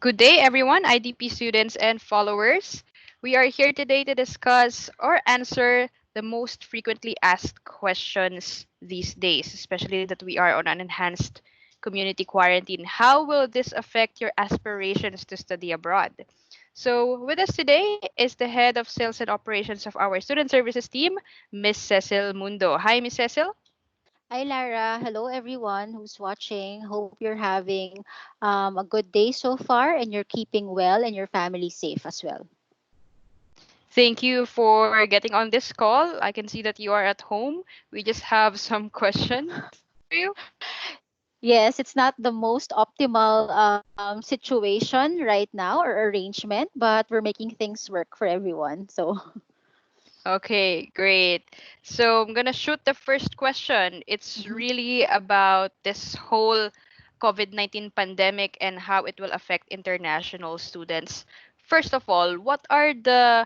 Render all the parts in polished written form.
Good day, everyone, IDP students and followers. We are here today to discuss or answer the most frequently asked questions these days, especially that we are on an enhanced community quarantine. How will this affect your aspirations to study abroad? So, with us today is the head of sales and operations of our student services team, Miss Cecil Mundo. Hi, Miss Cecil. Hi, Lara. Hello, everyone who's watching. Hope you're having a good day so far and you're keeping well and your family safe as well. Thank you for getting on this call. I can see that you are at home. We just have some questions for you. Yes, it's not the most optimal situation right now or arrangement, but we're making things work for everyone. So, Okay, great. So I'm gonna shoot the first question. It's mhm. really about this whole COVID-19 pandemic and how it will affect international students. First of all, what are the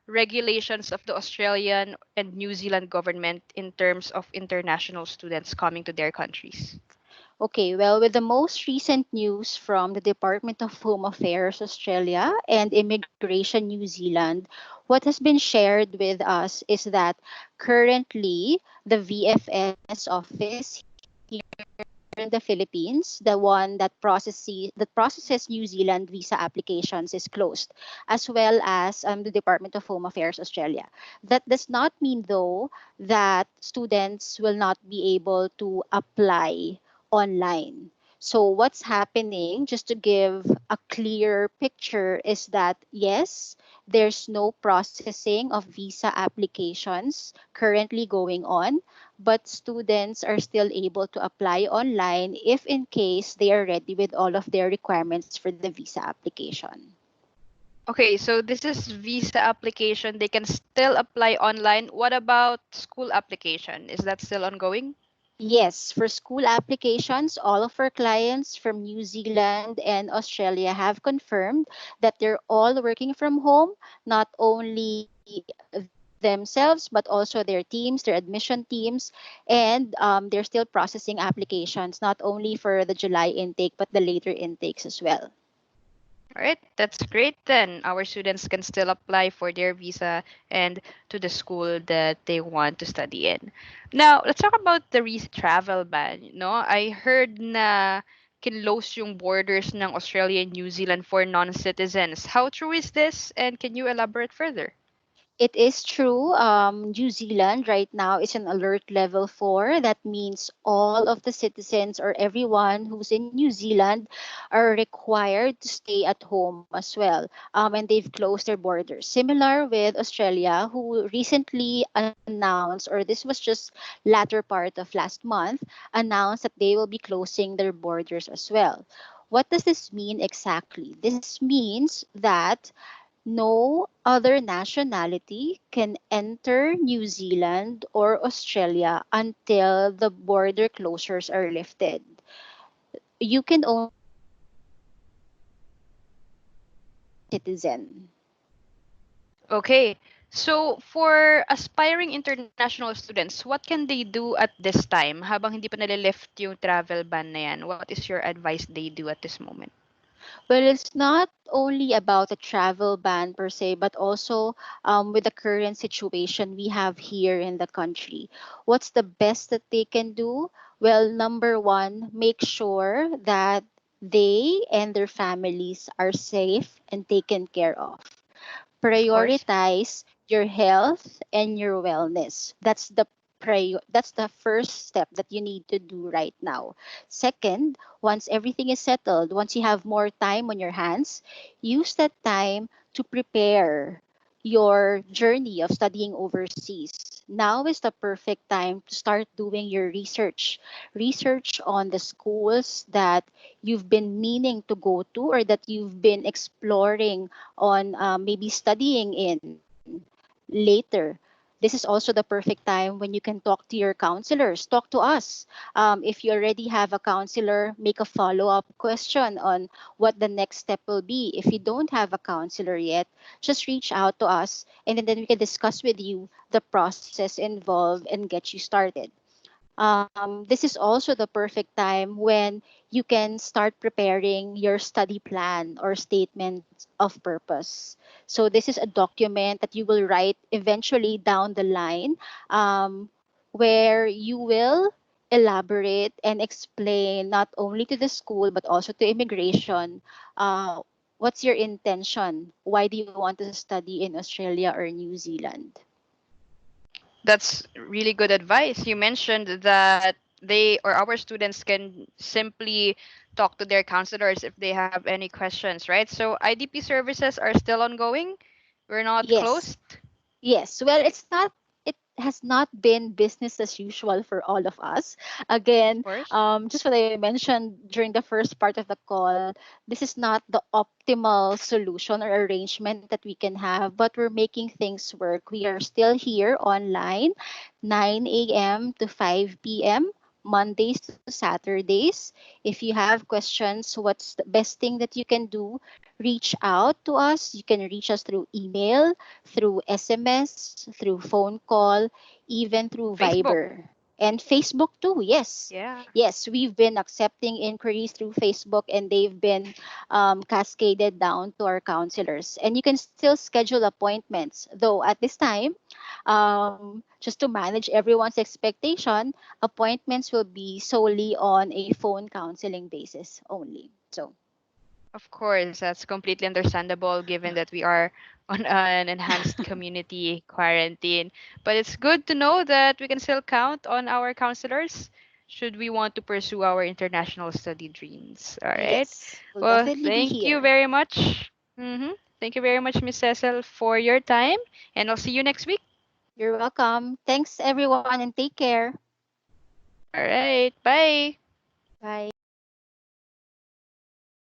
regulations of the Australian and New Zealand government in terms of international students coming to their countries? Okay, well, with the most recent news from the Department of Home Affairs Australia and Immigration New Zealand, what has been shared with us is that currently the VFS office here in the Philippines, the one that processes New Zealand visa applications, is closed, as well as the Department of Home Affairs Australia. That does not mean though that students will not be able to apply online. So what's happening, just to give a clear picture, is that yes, there's no processing of visa applications currently going on, but students are still able to apply online if in case they are ready with all of their requirements for the visa application. Okay, so this is visa application. They can still apply online. What about school application? Is that still ongoing? Yes, for school applications, all of our clients from New Zealand and Australia have confirmed that they're all working from home, not only themselves, but also their teams, their admission teams, and they're still processing applications, not only for the July intake, but the later intakes as well. All right, that's great then. Our students can still apply for their visa and to the school that they want to study in. Now, let's talk about the recent travel ban. No, I heard na kinlose yung borders ng Australia and New Zealand for non-citizens. How true is this? And can you elaborate further? It is true. New Zealand right now is an alert level 4. That means all of the citizens or everyone who's in New Zealand are required to stay at home as well. And they've closed their borders. Similar with Australia, who recently announced, or this was just latter part of last month, announced that they will be closing their borders as well. What does this mean exactly? This means that no other nationality can enter New Zealand or Australia until the border closures are lifted. You can only enter New Zealand as a citizen. Okay. So, for aspiring international students, what can they do at this time habang hindi pa nalilift yung travel ban na yan? What is your advice they do at this moment? Well, it's not only about the travel ban per se, but also with the current situation we have here in the country. What's the best that they can do? Well, number one, make sure that they and their families are safe and taken care of. Of course. Prioritize your health and your wellness. That's the first step that you need to do right now. Second, once everything is settled, once you have more time on your hands, use that time to prepare your journey of studying overseas. Now is the perfect time to start doing your research. Research on the schools that you've been meaning to go to or that you've been exploring on maybe studying in later. This is also the perfect time when you can talk to your counselors. Talk to us. If you already have a counselor, make a follow up question on what the next step will be. If you don't have a counselor yet, just reach out to us and then we can discuss with you the process involved and get you started. This is also the perfect time when you can start preparing your study plan or statement of purpose. So, this is a document that you will write eventually down the line, um, where you will elaborate and explain not only to the school but also to immigration, uh, what's your intention? Why do you want to study in Australia or New Zealand? That's really good advice. You mentioned that they or our students can simply talk to their counselors if they have any questions, right? So IDP services are still ongoing. We're not Yes. closed, Yes, well, it has not been business as usual for all of us. of Again, course. just what I mentioned during the first part of the call, this is not the optimal solution or arrangement that we can have, but we're making things work. We are still here online, 9 a.m. to 5 p.m. Mondays to Saturdays. If you have questions, what's the best thing that you can do? Reach out to us. You can reach us through email, through SMS, through phone call, even through Facebook. Viber. And Facebook too, yes. Yeah. Yes, we've been accepting inquiries through Facebook and they've been cascaded down to our counselors. And you can still schedule appointments, though at this time, just to manage everyone's expectation, appointments will be solely on a phone counseling basis only. So, Of course, that's completely understandable given that we are on an enhanced community quarantine. But it's good to know that we can still count on our counselors should we want to pursue our international study dreams. All right. yes, we'll Well, definitely be thank you here. very much. Thank you very much, Miss Cecil, for your time. And I'll see you next week. You're welcome. Thanks, everyone, and take care. All right. Bye. Bye.